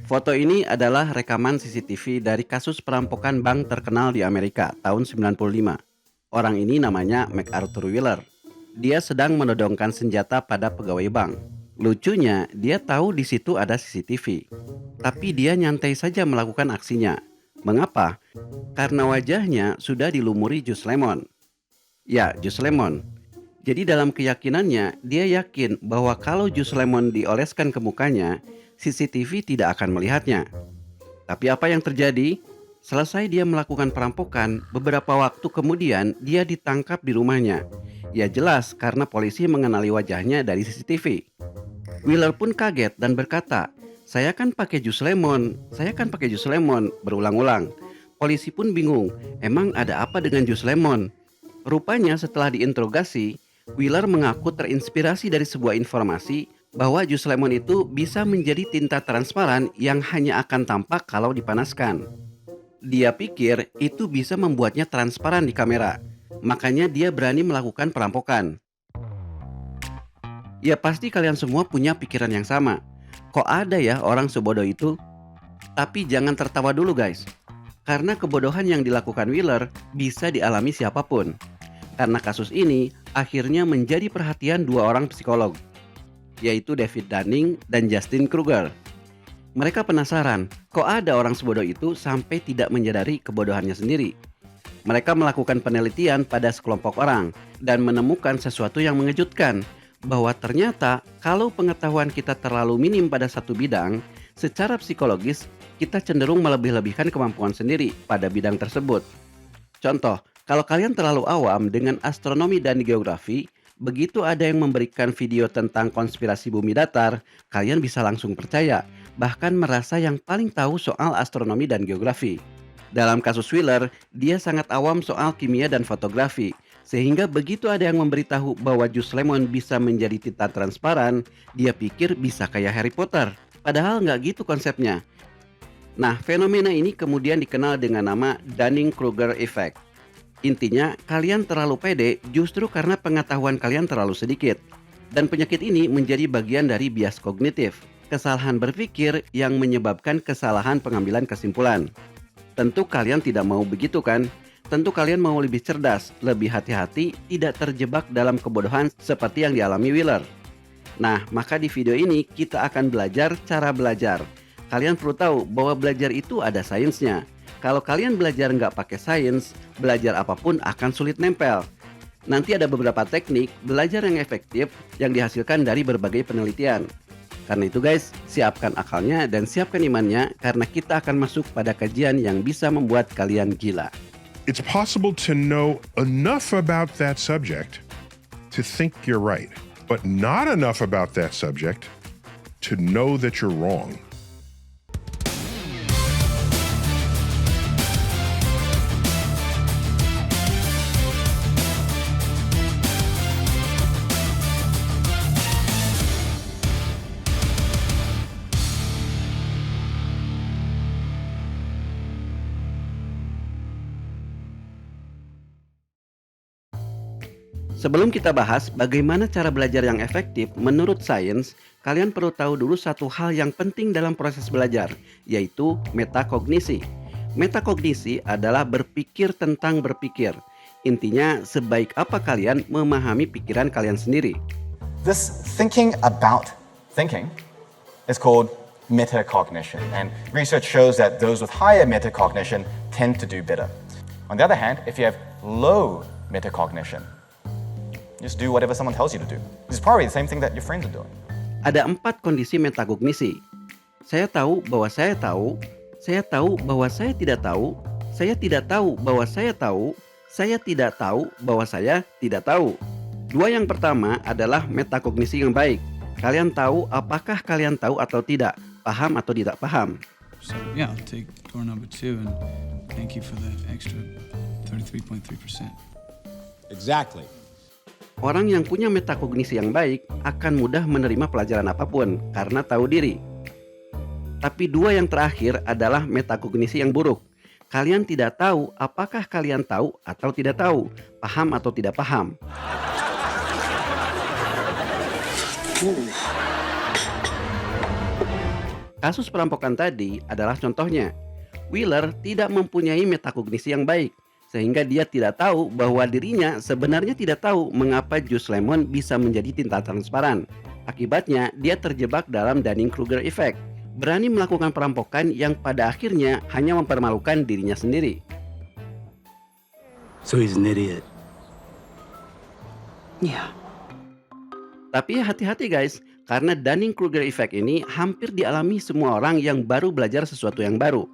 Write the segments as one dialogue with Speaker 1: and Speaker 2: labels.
Speaker 1: Foto ini adalah rekaman CCTV dari kasus perampokan bank terkenal di Amerika tahun 95. Orang ini namanya MacArthur Wheeler. Dia sedang menodongkan senjata pada pegawai bank. Lucunya, dia tahu di situ ada CCTV. Tapi dia nyantai saja melakukan aksinya. Mengapa? Karena wajahnya sudah dilumuri jus lemon. Ya, jus lemon. Jadi dalam keyakinannya, dia yakin bahwa kalau jus lemon dioleskan ke mukanya, CCTV tidak akan melihatnya. Tapi apa yang terjadi? Selesai dia melakukan perampokan, beberapa waktu kemudian dia ditangkap di rumahnya. Ya jelas karena polisi mengenali wajahnya dari CCTV. Wheeler pun kaget dan berkata, saya kan pakai jus lemon, berulang-ulang. Polisi pun bingung, emang ada apa dengan jus lemon? Rupanya setelah diinterogasi, Wheeler mengaku terinspirasi dari sebuah informasi bahwa jus lemon itu bisa menjadi tinta transparan yang hanya akan tampak kalau dipanaskan. Dia pikir itu bisa membuatnya transparan di kamera, makanya dia berani melakukan perampokan. Ya pasti kalian semua punya pikiran yang sama. Kok ada ya orang sebodoh itu? Tapi jangan tertawa dulu guys, karena kebodohan yang dilakukan Wheeler bisa dialami siapapun. Karena kasus ini akhirnya menjadi perhatian dua orang psikolog, yaitu David Dunning dan Justin Kruger. Mereka penasaran, kok ada orang sebodoh itu sampai tidak menyadari kebodohannya sendiri. Mereka melakukan penelitian pada sekelompok orang dan menemukan sesuatu yang mengejutkan, bahwa ternyata kalau pengetahuan kita terlalu minim pada satu bidang, secara psikologis kita cenderung melebih-lebihkan kemampuan sendiri pada bidang tersebut. Contoh, kalau kalian terlalu awam dengan astronomi dan geografi, begitu ada yang memberikan video tentang konspirasi bumi datar, kalian bisa langsung percaya, bahkan merasa yang paling tahu soal astronomi dan geografi. Dalam kasus Wheeler, dia sangat awam soal kimia dan fotografi, sehingga begitu ada yang memberitahu bahwa jus lemon bisa menjadi tinta transparan, dia pikir bisa kayak Harry Potter. Padahal nggak gitu konsepnya. Nah, fenomena ini kemudian dikenal dengan nama Dunning-Kruger Effect. Intinya, kalian terlalu pede justru karena pengetahuan kalian terlalu sedikit. Dan penyakit ini menjadi bagian dari bias kognitif, kesalahan berpikir yang menyebabkan kesalahan pengambilan kesimpulan. Tentu kalian tidak mau begitu kan? Tentu kalian mau lebih cerdas, lebih hati-hati, tidak terjebak dalam kebodohan seperti yang dialami Wheeler. Nah, maka di video ini kita akan belajar cara belajar. Kalian perlu tahu bahwa belajar itu ada sainsnya. Kalau kalian belajar nggak pakai sains, belajar apapun akan sulit nempel. Nanti ada beberapa teknik belajar yang efektif yang dihasilkan dari berbagai penelitian. Karena itu guys, siapkan akalnya dan siapkan imannya karena kita akan masuk pada kajian yang bisa membuat kalian gila.
Speaker 2: It's possible to know enough about that subject to think you're right, but not enough about that subject to know that you're wrong.
Speaker 1: Sebelum kita bahas bagaimana cara belajar yang efektif menurut sains, kalian perlu tahu dulu satu hal yang penting dalam proses belajar, yaitu metakognisi. Metakognisi adalah berpikir tentang berpikir. Intinya, sebaik apa kalian memahami pikiran kalian sendiri.
Speaker 3: This thinking about thinking is called metacognition, and research shows that those with higher metacognition tend to do better. On the other hand, if you have low metacognition, just do whatever someone tells you to do. This is probably the same thing that your friends are doing.
Speaker 1: Ada 4 kondisi metakognisi. Saya tahu bahwa saya tahu bahwa saya tidak tahu, saya tidak tahu bahwa saya tahu, saya tidak tahu bahwa saya tidak tahu. 2 yang pertama adalah metakognisi yang baik. Kalian tahu apakah kalian tahu atau tidak, paham atau tidak paham.
Speaker 4: So yeah, I'll take door number 2 and thank you for the extra 33.3%.
Speaker 5: Exactly.
Speaker 1: Orang yang punya metakognisi yang baik akan mudah menerima pelajaran apapun karena tahu diri. Tapi 2 yang terakhir adalah metakognisi yang buruk. Kalian tidak tahu apakah kalian tahu atau tidak tahu, paham atau tidak paham. Kasus perampokan tadi adalah contohnya. Wheeler tidak mempunyai metakognisi yang baik, sehingga dia tidak tahu bahwa dirinya sebenarnya tidak tahu mengapa jus lemon bisa menjadi tinta transparan. Akibatnya, dia terjebak dalam Dunning-Kruger effect, berani melakukan perampokan yang pada akhirnya hanya mempermalukan dirinya sendiri.
Speaker 6: So he's an idiot.
Speaker 7: Yeah.
Speaker 1: Tapi hati-hati guys, karena Dunning-Kruger effect ini hampir dialami semua orang yang baru belajar sesuatu yang baru.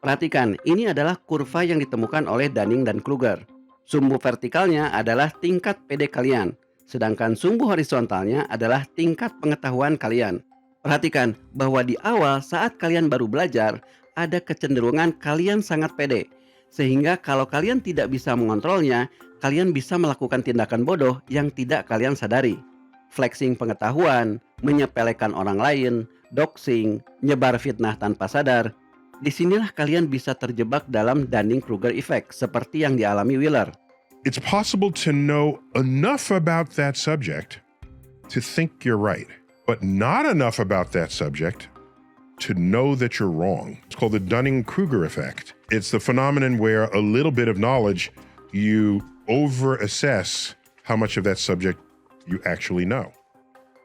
Speaker 1: Perhatikan, ini adalah kurva yang ditemukan oleh Dunning dan Kruger. Sumbu vertikalnya adalah tingkat PD kalian, sedangkan sumbu horizontalnya adalah tingkat pengetahuan kalian. Perhatikan bahwa di awal saat kalian baru belajar, ada kecenderungan kalian sangat pede. Sehingga kalau kalian tidak bisa mengontrolnya, kalian bisa melakukan tindakan bodoh yang tidak kalian sadari. Flexing pengetahuan, menyepelekan orang lain, doxing, nyebar fitnah tanpa sadar. Disinilah kalian bisa terjebak dalam Dunning-Kruger effect seperti yang dialami Wheeler.
Speaker 2: It's possible to know enough about that subject to think you're right, but not enough about that subject to know that you're wrong. It's called the Dunning-Kruger effect. It's the phenomenon where a little bit of knowledge, you over-assess how much of that subject you actually know.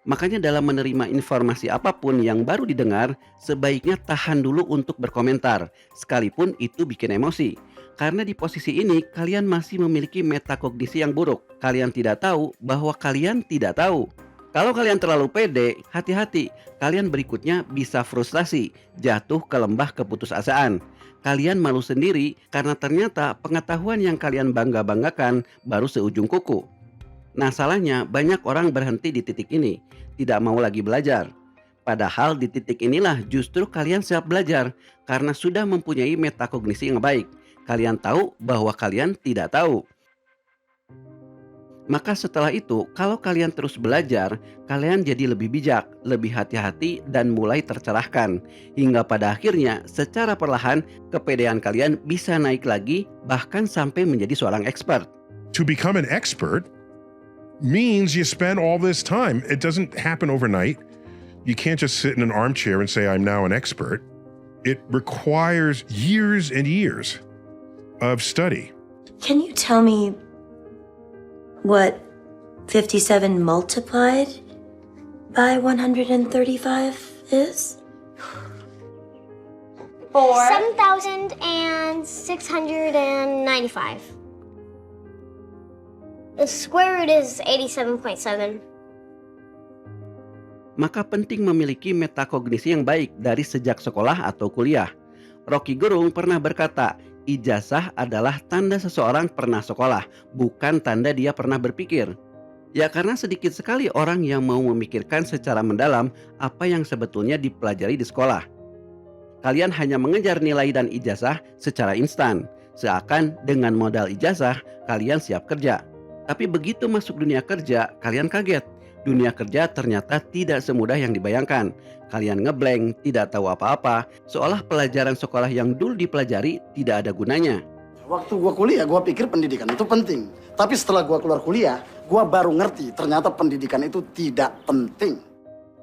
Speaker 1: Makanya dalam menerima informasi apapun yang baru didengar, sebaiknya tahan dulu untuk berkomentar, sekalipun itu bikin emosi. Karena di posisi ini, kalian masih memiliki metakognisi yang buruk. Kalian tidak tahu bahwa kalian tidak tahu. Kalau kalian terlalu pede, hati-hati. Kalian berikutnya bisa frustasi, jatuh ke lembah keputusasaan. Kalian malu sendiri karena ternyata pengetahuan yang kalian bangga-banggakan baru seujung kuku. Nah, salahnya banyak orang berhenti di titik ini, tidak mau lagi belajar. Padahal di titik inilah justru kalian siap belajar karena sudah mempunyai metakognisi yang baik. Kalian tahu bahwa kalian tidak tahu. Maka setelah itu, kalau kalian terus belajar, kalian jadi lebih bijak, lebih hati-hati, dan mulai tercerahkan. Hingga pada akhirnya, secara perlahan, kepedean kalian bisa naik lagi, bahkan sampai menjadi seorang expert.
Speaker 2: To become an expert means you spend all this time. It doesn't happen overnight. You can't just sit in an armchair and say, I'm now an expert. It requires years and years of study.
Speaker 8: Can you tell me what 57 multiplied by 135 is?
Speaker 9: 7,695. The square root is 87.7.
Speaker 1: Maka penting memiliki metakognisi yang baik dari sejak sekolah atau kuliah. Rocky Gerung pernah berkata, ijazah adalah tanda seseorang pernah sekolah, bukan tanda dia pernah berpikir. Ya karena sedikit sekali orang yang mau memikirkan secara mendalam apa yang sebetulnya dipelajari di sekolah. Kalian hanya mengejar nilai dan ijazah secara instan, seakan dengan modal ijazah kalian siap kerja. Tapi begitu masuk dunia kerja, kalian kaget. Dunia kerja ternyata tidak semudah yang dibayangkan. Kalian ngeblank, tidak tahu apa-apa, seolah pelajaran sekolah yang dulu dipelajari tidak ada gunanya.
Speaker 6: Waktu gua kuliah, gua pikir pendidikan itu penting. Tapi setelah gua keluar kuliah, gua baru ngerti ternyata pendidikan itu tidak penting.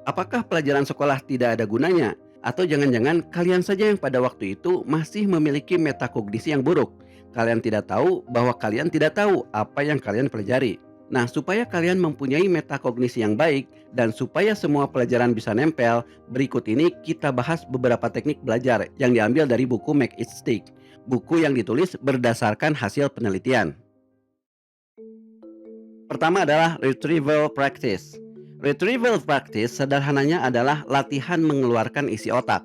Speaker 1: Apakah pelajaran sekolah tidak ada gunanya? Atau jangan-jangan kalian saja yang pada waktu itu masih memiliki metakognisi yang buruk? Kalian tidak tahu bahwa kalian tidak tahu apa yang kalian pelajari. Nah, supaya kalian mempunyai metakognisi yang baik dan supaya semua pelajaran bisa nempel, berikut ini kita bahas beberapa teknik belajar yang diambil dari buku Make It Stick, buku yang ditulis berdasarkan hasil penelitian. Pertama adalah retrieval practice. Retrieval practice sederhananya adalah latihan mengeluarkan isi otak.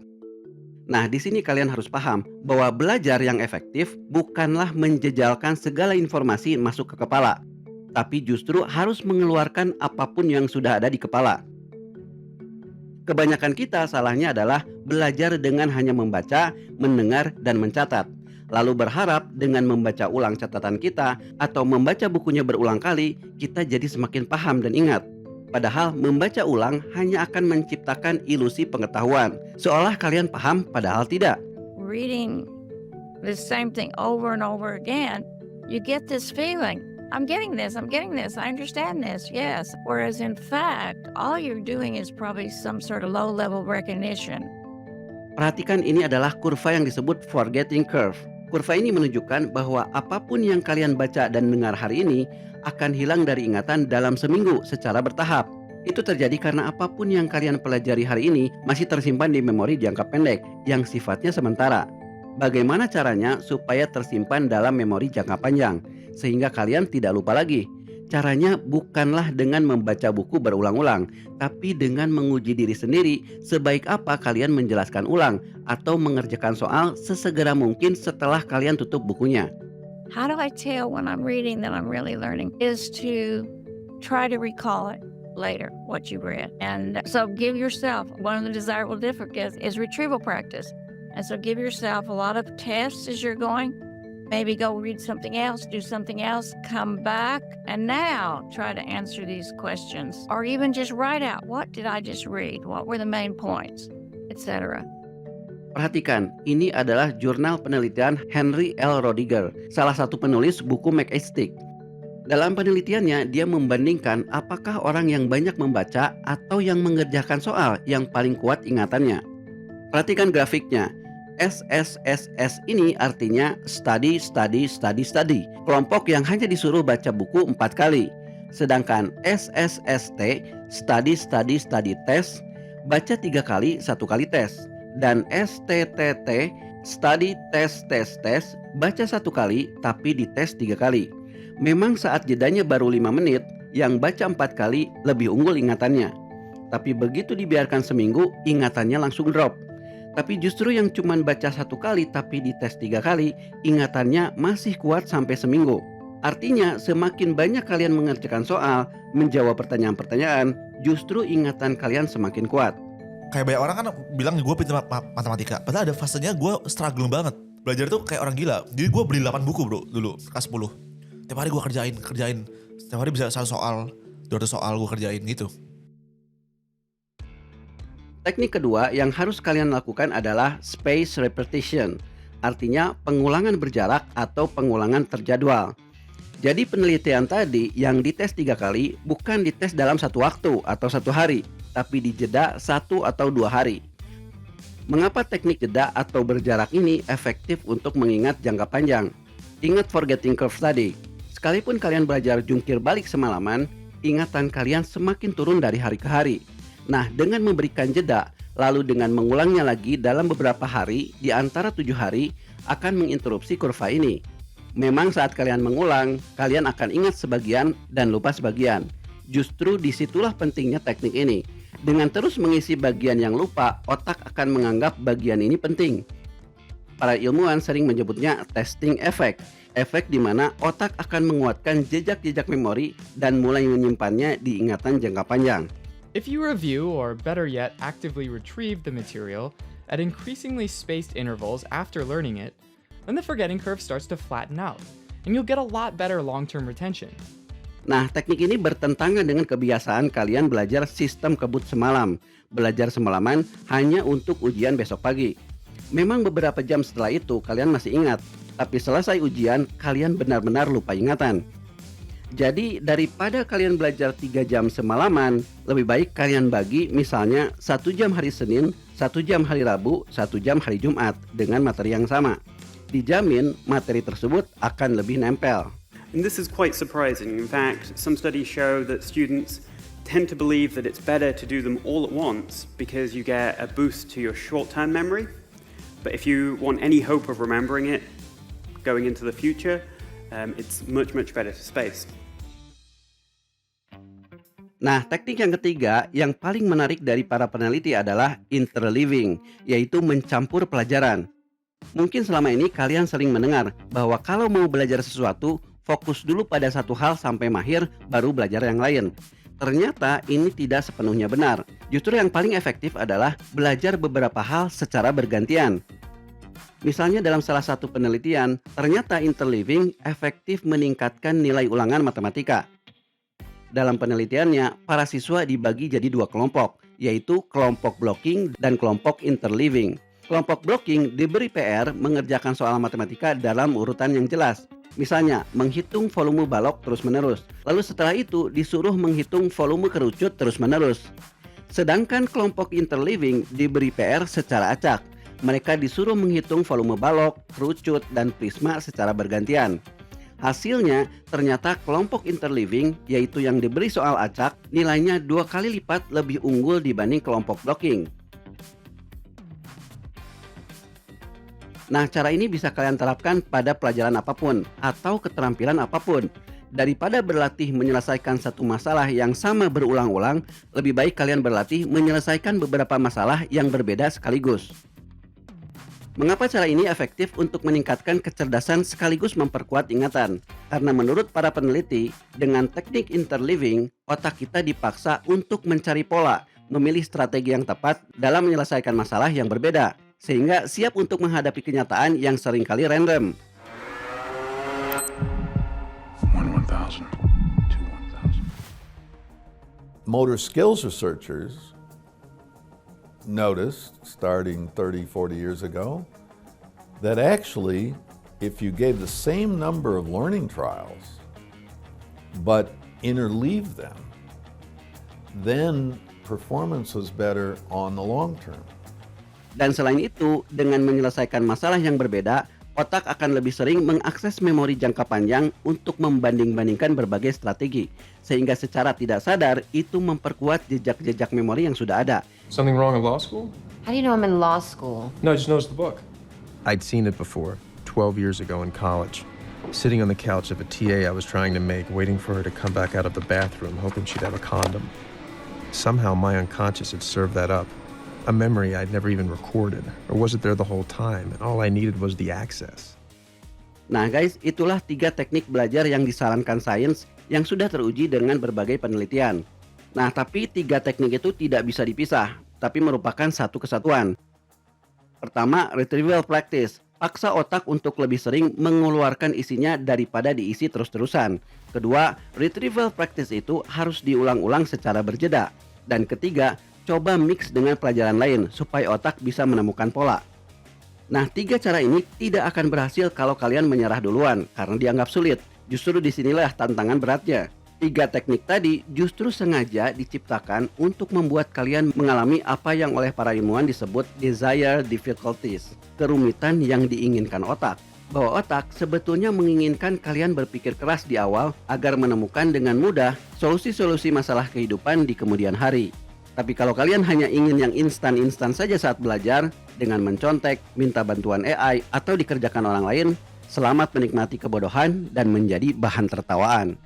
Speaker 1: Nah, di sini kalian harus paham bahwa belajar yang efektif bukanlah menjejalkan segala informasi masuk ke kepala, tapi justru harus mengeluarkan apapun yang sudah ada di kepala. Kebanyakan kita salahnya adalah belajar dengan hanya membaca, mendengar, dan mencatat. Lalu berharap dengan membaca ulang catatan kita atau membaca bukunya berulang kali, kita jadi semakin paham dan ingat. Padahal membaca ulang hanya akan menciptakan ilusi pengetahuan, seolah kalian paham padahal tidak.
Speaker 10: Reading the same thing over and over again, you get this feeling
Speaker 7: I'm getting this, I understand this, yes. Whereas in fact, all you're doing is probably some sort of low-level recognition.
Speaker 1: Perhatikan, ini adalah kurva yang disebut forgetting curve. Kurva ini menunjukkan bahwa apapun yang kalian baca dan dengar hari ini akan hilang dari ingatan dalam seminggu secara bertahap. Itu terjadi karena apapun yang kalian pelajari hari ini masih tersimpan di memori jangka pendek yang sifatnya sementara. Bagaimana caranya supaya tersimpan dalam memori jangka panjang sehingga kalian tidak lupa lagi? Caranya bukanlah dengan membaca buku berulang-ulang, tapi dengan menguji diri sendiri sebaik apa kalian menjelaskan ulang atau mengerjakan soal sesegera mungkin setelah kalian tutup bukunya.
Speaker 7: How do I tell when I'm reading that I'm really learning? Is to try to recall it later, what you read. And so give yourself, one of the desirable difficulties is retrieval practice. And so give yourself a lot of tests as you're going. Maybe go read something else, do something else, come back, and now try to answer these questions. Or even just write out, what did I just read? What were the main points? Etc.
Speaker 1: Perhatikan, ini adalah jurnal penelitian Henry L. Rodiger, salah satu penulis buku Make a Stick. Dalam penelitiannya, dia membandingkan apakah orang yang banyak membaca atau yang mengerjakan soal yang paling kuat ingatannya. Perhatikan grafiknya. SSSS ini artinya study, study, study, study. Kelompok yang hanya disuruh baca buku 4 kali. Sedangkan SSST, study, study, study test, baca 3 kali, 1 kali tes. Dan STTT, study, test, test, test, baca 1 kali tapi dites 3 kali. Memang saat jedanya baru 5 menit, yang baca 4 kali lebih unggul ingatannya. Tapi begitu dibiarkan seminggu, ingatannya langsung drop. Tapi justru yang cuman baca 1 kali tapi dites 3 kali, ingatannya masih kuat sampai seminggu. Artinya semakin banyak kalian mengerjakan soal, menjawab pertanyaan-pertanyaan, justru ingatan kalian semakin kuat.
Speaker 10: Kayak banyak orang kan bilang gue pintar matematika, padahal ada fasenya gue struggle banget. Belajar tuh kayak orang gila. Jadi gue beli 8 buku bro dulu, kelas 10. Tiap hari gue kerjain. Setiap hari bisa 1 soal, 200 soal gue kerjain gitu.
Speaker 1: Teknik kedua yang harus kalian lakukan adalah space repetition, artinya pengulangan berjarak atau pengulangan terjadwal. Jadi penelitian tadi yang dites 3 kali bukan dites dalam 1 waktu atau 1 hari, tapi dijeda 1 atau 2 hari. Mengapa teknik jeda atau berjarak ini efektif untuk mengingat jangka panjang? Ingat forgetting curve tadi, sekalipun kalian belajar jungkir balik semalaman, ingatan kalian semakin turun dari hari ke hari. Nah, dengan memberikan jeda, lalu dengan mengulangnya lagi dalam beberapa hari, di antara 7 hari, akan menginterupsi kurva ini. Memang saat kalian mengulang, kalian akan ingat sebagian dan lupa sebagian. Justru disitulah pentingnya teknik ini. Dengan terus mengisi bagian yang lupa, otak akan menganggap bagian ini penting. Para ilmuwan sering menyebutnya testing effect. Efek di mana otak akan menguatkan jejak-jejak memori dan mulai menyimpannya di ingatan jangka panjang.
Speaker 11: If you review, or better yet, actively retrieve the material at increasingly spaced intervals after learning it, then the forgetting curve starts to flatten out, and you'll get a lot better long-term retention.
Speaker 1: Nah, teknik ini bertentangan dengan kebiasaan kalian belajar sistem kebut semalam, belajar semalaman hanya untuk ujian besok pagi. Memang beberapa jam setelah itu kalian masih ingat, tapi selesai ujian kalian benar-benar lupa ingatan. Jadi daripada kalian belajar 3 jam semalaman, lebih baik kalian bagi misalnya 1 jam hari Senin, 1 jam hari Rabu, 1 jam hari Jumat dengan materi yang sama. Dijamin materi tersebut akan lebih nempel.
Speaker 12: And this is quite surprising. In fact, some studies show that students tend to believe that it's better to do them all at once because you get a boost to your short-term memory. But if you want any hope of remembering it going into the future, it's much better to space.
Speaker 1: Nah, teknik yang ketiga yang paling menarik dari para peneliti adalah interleaving, yaitu mencampur pelajaran. Mungkin selama ini kalian sering mendengar bahwa kalau mau belajar sesuatu, fokus dulu pada satu hal sampai mahir, baru belajar yang lain. Ternyata ini tidak sepenuhnya benar. Justru yang paling efektif adalah belajar beberapa hal secara bergantian. Misalnya dalam salah satu penelitian, ternyata interleaving efektif meningkatkan nilai ulangan matematika. Dalam penelitiannya, para siswa dibagi jadi 2 kelompok, yaitu kelompok blocking dan kelompok interleaving. Kelompok blocking diberi PR mengerjakan soal matematika dalam urutan yang jelas. Misalnya, menghitung volume balok terus-menerus. Lalu setelah itu disuruh menghitung volume kerucut terus-menerus. Sedangkan kelompok interleaving diberi PR secara acak. Mereka disuruh menghitung volume balok, kerucut, dan prisma secara bergantian. Hasilnya, ternyata kelompok interleaving, yaitu yang diberi soal acak, nilainya 2 kali lipat lebih unggul dibanding kelompok blocking. Nah, cara ini bisa kalian terapkan pada pelajaran apapun atau keterampilan apapun. Daripada berlatih menyelesaikan satu masalah yang sama berulang-ulang, lebih baik kalian berlatih menyelesaikan beberapa masalah yang berbeda sekaligus. Mengapa cara ini efektif untuk meningkatkan kecerdasan sekaligus memperkuat ingatan? Karena menurut para peneliti, dengan teknik interleaving, otak kita dipaksa untuk mencari pola, memilih strategi yang tepat dalam menyelesaikan masalah yang berbeda, sehingga siap untuk menghadapi kenyataan yang seringkali random.
Speaker 13: 1,000 to 1,000.
Speaker 14: Motor skills researchers noticed, starting 30, 40 years ago, that actually, if you gave the same number of learning trials, but interleave them, then performance was better on the long term.
Speaker 1: Dan selain itu, dengan menyelesaikan masalah yang berbeda, otak akan lebih sering mengakses memori jangka panjang untuk membanding-bandingkan berbagai strategi. Sehingga secara tidak sadar, itu memperkuat jejak-jejak memori yang sudah ada.
Speaker 15: Something wrong in law school?
Speaker 16: How do you know I'm in law school?
Speaker 15: No, I just noticed the book.
Speaker 13: I'd seen it before, 12 years ago in college. Sitting on the couch of a TA I was trying to make, waiting for her to come back out of the bathroom, hoping she'd have a condom. Somehow my unconscious had served that up. A memory I'd never even recorded, or was it there the whole time, and all I needed was the access.
Speaker 1: Nah guys, itulah 3 teknik belajar yang disarankan sains yang sudah teruji dengan berbagai penelitian. Nah, tapi 3 teknik itu tidak bisa dipisah, tapi merupakan satu kesatuan. Pertama, retrieval practice. Paksa otak untuk lebih sering mengeluarkan isinya daripada diisi terus-terusan. Kedua, retrieval practice itu harus diulang-ulang secara berjeda. Dan ketiga, coba mix dengan pelajaran lain supaya otak bisa menemukan pola. Nah, 3 cara ini tidak akan berhasil kalau kalian menyerah duluan karena dianggap sulit. Justru disinilah tantangan beratnya. 3 teknik tadi justru sengaja diciptakan untuk membuat kalian mengalami apa yang oleh para ilmuwan disebut desired difficulties, kerumitan yang diinginkan otak. Bahwa otak sebetulnya menginginkan kalian berpikir keras di awal agar menemukan dengan mudah solusi-solusi masalah kehidupan di kemudian hari. Tapi kalau kalian hanya ingin yang instan-instan saja saat belajar, dengan mencontek, minta bantuan AI, atau dikerjakan orang lain, selamat menikmati kebodohan dan menjadi bahan tertawaan.